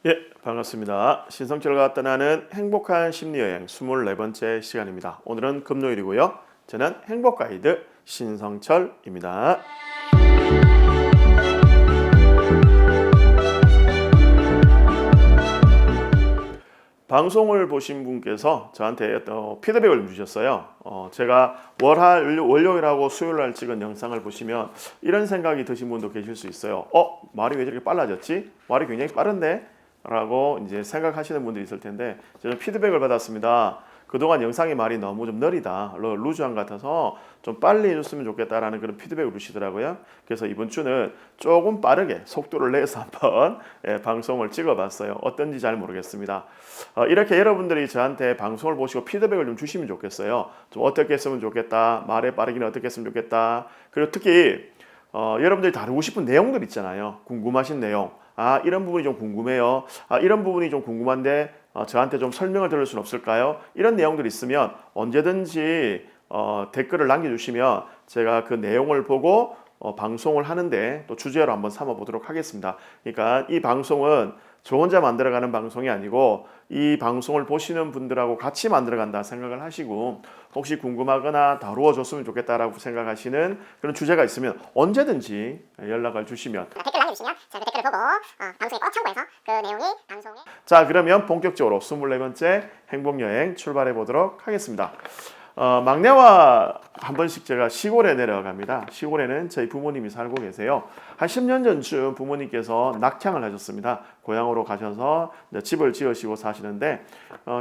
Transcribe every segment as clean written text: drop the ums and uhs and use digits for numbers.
예, 반갑습니다. 신성철과 떠나는 행복한 심리여행 24번째 시간입니다. 오늘은 금요일이고요. 저는 행복가이드 신성철입니다. 방송을 보신 분께서 저한테 피드백을 좀 주셨어요. 제가 월요일하고 수요일날 찍은 영상을 보시면 이런 생각이 드신 분도 계실 수 있어요. 말이 왜 저렇게 빨라졌지? 말이 굉장히 빠른데? 라고 이제 생각하시는 분들이 있을 텐데, 저는 피드백을 받았습니다. 그동안 영상의 말이 너무 좀 느리다, 루즈한 것 같아서 좀 빨리 해줬으면 좋겠다라는 그런 피드백을 주시더라고요. 그래서 이번 주는 조금 빠르게 속도를 내서 한번 방송을 찍어봤어요. 어떤지 잘 모르겠습니다. 이렇게 여러분들이 저한테 방송을 보시고 피드백을 좀 주시면 좋겠어요. 좀 어떻게 했으면 좋겠다, 말의 빠르기는 어떻게 했으면 좋겠다. 그리고 특히 여러분들이 다루고 싶은 내용들 있잖아요. 궁금하신 내용. 이런 부분이 좀 궁금해요. 이런 부분이 좀 궁금한데 저한테 좀 설명을 들을 수는 없을까요? 이런 내용들이 있으면 언제든지 댓글을 남겨주시면 제가 그 내용을 보고 방송을 하는데 또 주제로 한번 삼아 보도록 하겠습니다. 그러니까 이 방송은 저 혼자 만들어가는 방송이 아니고 이 방송을 보시는 분들하고 같이 만들어간다 생각을 하시고, 혹시 궁금하거나 다루어줬으면 좋겠다라고 생각하시는 그런 주제가 있으면 언제든지 연락을 주시면 댓글 남겨주시면 제가 그 댓글을 보고 방송에 꼭 첨부해서 그 내용이 방송에. 자, 그러면 본격적으로 24번째 행복여행 출발해 보도록 하겠습니다. 막내와 한 번씩 제가 시골에 내려갑니다. 시골에는 저희 부모님이 살고 계세요. 한 10년 전쯤 부모님께서 낙향을 하셨습니다. 고향으로 가셔서 집을 지으시고 사시는데,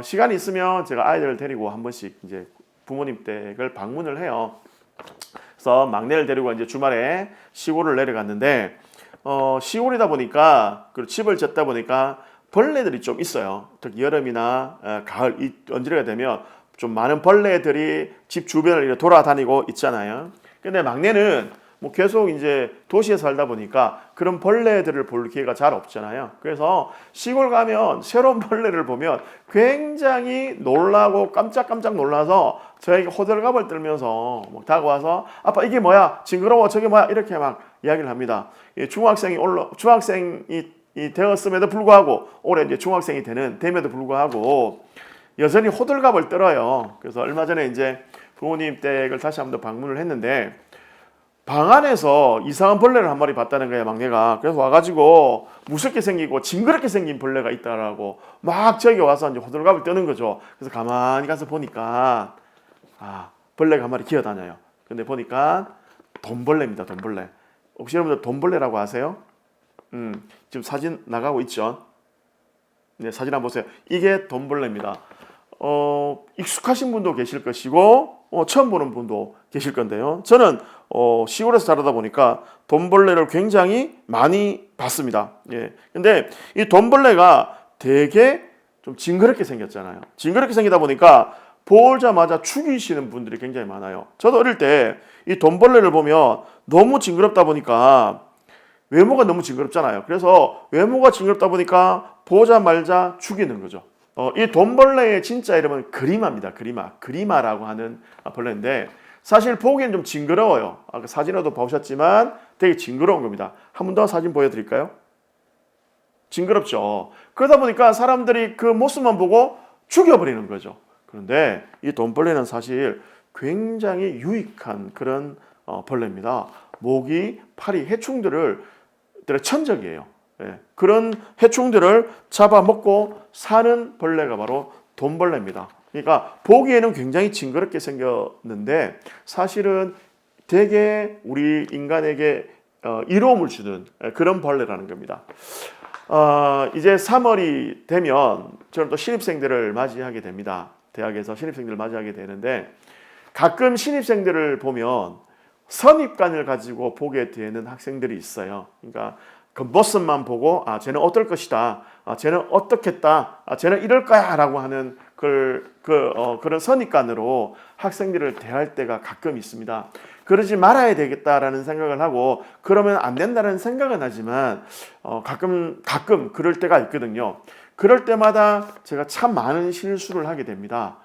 시간이 있으면 제가 아이들을 데리고 한 번씩 이제 부모님 댁을 방문을 해요. 그래서 막내를 데리고 이제 주말에 시골을 내려갔는데, 시골이다 보니까, 그리고 집을 짓다 보니까 벌레들이 좀 있어요. 특히 여름이나 가을, 언제가 되면 좀 많은 벌레들이 집 주변을 이렇게 돌아다니고 있잖아요. 근데 막내는 뭐 계속 이제 도시에 살다 보니까 그런 벌레들을 볼 기회가 잘 없잖아요. 그래서 시골 가면 새로운 벌레를 보면 굉장히 놀라고 깜짝깜짝 놀라서 저에게 호들갑을 떨면서 뭐 다가와서 아빠 이게 뭐야? 징그러워 저게 뭐야? 이렇게 막 이야기를 합니다. 중학생이 되었음에도 불구하고, 올해 이제 중학생이 됨에도 불구하고 여전히 호들갑을 떨어요. 그래서 얼마 전에 이제 부모님 댁을 다시 한번 방문을 했는데, 방 안에서 이상한 벌레를 한 마리 봤다는 거예요, 막내가. 그래서 와가지고 무섭게 생기고 징그럽게 생긴 벌레가 있다라고 막 저기 와서 이제 호들갑을 떠는 거죠. 그래서 가만히 가서 보니까 벌레가 한 마리 기어다녀요. 근데 보니까 돈벌레입니다, 돈벌레. 혹시 여러분들 돈벌레라고 아세요? 지금 사진 나가고 있죠? 네, 사진 한번 보세요. 이게 돈벌레입니다. 익숙하신 분도 계실 것이고 처음 보는 분도 계실 건데요. 저는 시골에서 자라다 보니까 돈벌레를 굉장히 많이 봤습니다. 예. 근데 이 돈벌레가 되게 좀 징그럽게 생겼잖아요. 징그럽게 생기다 보니까 보자마자 죽이시는 분들이 굉장히 많아요. 저도 어릴 때 이 돈벌레를 보면 너무 징그럽다 보니까, 외모가 너무 징그럽잖아요. 그래서 외모가 징그럽다 보니까 보자마자 죽이는 거죠. 이 돈벌레의 진짜 이름은 그리마입니다. 그리마라고 하는 벌레인데, 사실 보기엔 좀 징그러워요. 아까 사진에도 보셨지만 되게 징그러운 겁니다. 한 번 더 사진 보여드릴까요? 징그럽죠. 그러다 보니까 사람들이 그 모습만 보고 죽여버리는 거죠. 그런데 이 돈벌레는 사실 굉장히 유익한 그런 벌레입니다. 모기, 파리, 해충들의 천적이에요. 예, 그런 해충들을 잡아먹고 사는 벌레가 바로 돈벌레입니다. 그러니까 보기에는 굉장히 징그럽게 생겼는데 사실은 되게 우리 인간에게 이로움을 주는 그런 벌레라는 겁니다. 이제 3월이 되면 저는 또 신입생들을 맞이하게 됩니다. 대학에서 신입생들을 맞이하게 되는데, 가끔 신입생들을 보면 선입관을 가지고 보게 되는 학생들이 있어요. 그러니까 그 모습만 보고 쟤는 어떨 것이다, 쟤는 어떻겠다, 쟤는 이럴 거야 라고 하는 그런 선입관으로 학생들을 대할 때가 가끔 있습니다. 그러지 말아야 되겠다라는 생각을 하고 그러면 안 된다는 생각은 하지만 가끔 그럴 때가 있거든요. 그럴 때마다 제가 참 많은 실수를 하게 됩니다.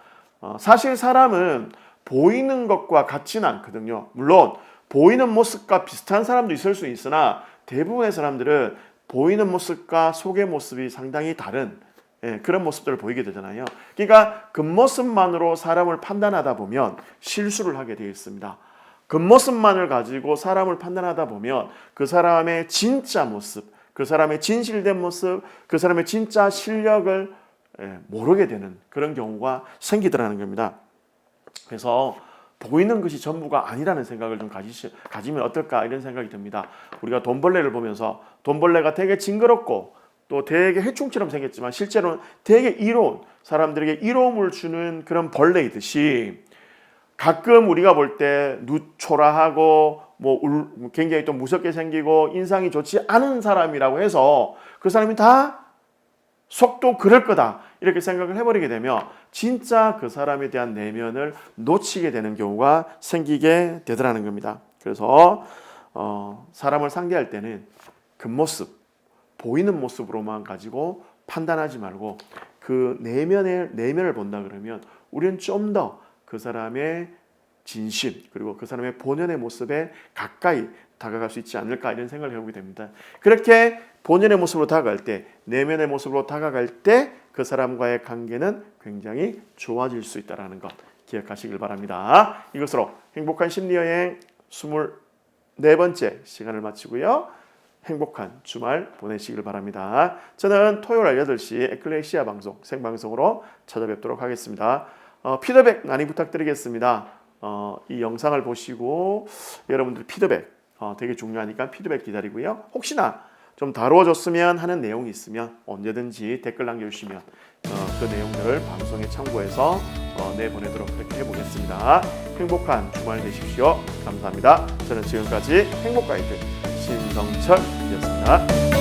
사실 사람은 보이는 것과 같지는 않거든요. 물론 보이는 모습과 비슷한 사람도 있을 수 있으나 대부분의 사람들은 보이는 모습과 속의 모습이 상당히 다른 그런 모습들을 보이게 되잖아요. 그러니까 겉모습만으로 사람을 판단하다 보면 실수를 하게 되어 있습니다. 겉모습만을 가지고 사람을 판단하다 보면 그 사람의 진짜 모습, 그 사람의 진실된 모습, 그 사람의 진짜 실력을 모르게 되는 그런 경우가 생기더라는 겁니다. 그래서 보이는 것이 전부가 아니라는 생각을 좀 가지면 어떨까 이런 생각이 듭니다. 우리가 돈벌레를 보면서 돈벌레가 되게 징그럽고 또 되게 해충처럼 생겼지만 실제로는 되게 이로운, 사람들에게 이로움을 주는 그런 벌레이듯이 가끔 우리가 볼 때 누초라하고 굉장히 또 무섭게 생기고 인상이 좋지 않은 사람이라고 해서 그 사람이 다 속도 그럴 거다 이렇게 생각을 해버리게 되면 진짜 그 사람에 대한 내면을 놓치게 되는 경우가 생기게 되더라는 겁니다. 그래서 사람을 상대할 때는 겉모습, 보이는 모습으로만 가지고 판단하지 말고 그 내면을 본다 그러면 우리는 좀 더 그 사람의 진심 그리고 그 사람의 본연의 모습에 가까이 다가갈 수 있지 않을까 이런 생각을 해보게 됩니다. 그렇게 본연의 모습으로 다가갈 때, 내면의 모습으로 다가갈 때 그 사람과의 관계는 굉장히 좋아질 수 있다는 것 기억하시길 바랍니다. 이것으로 행복한 심리여행 24번째 시간을 마치고요. 행복한 주말 보내시길 바랍니다. 저는 토요일 8시 에클레시아 방송 생방송으로 찾아뵙도록 하겠습니다. 피드백 많이 부탁드리겠습니다. 이 영상을 보시고 여러분들 피드백 되게 중요하니까 피드백 기다리고요. 혹시나 좀 다루어졌으면 하는 내용이 있으면 언제든지 댓글 남겨주시면 그 내용들을 방송에 참고해서 내보내도록 그렇게 해보겠습니다. 행복한 주말 되십시오. 감사합니다. 저는 지금까지 행복가이드 신성철이었습니다.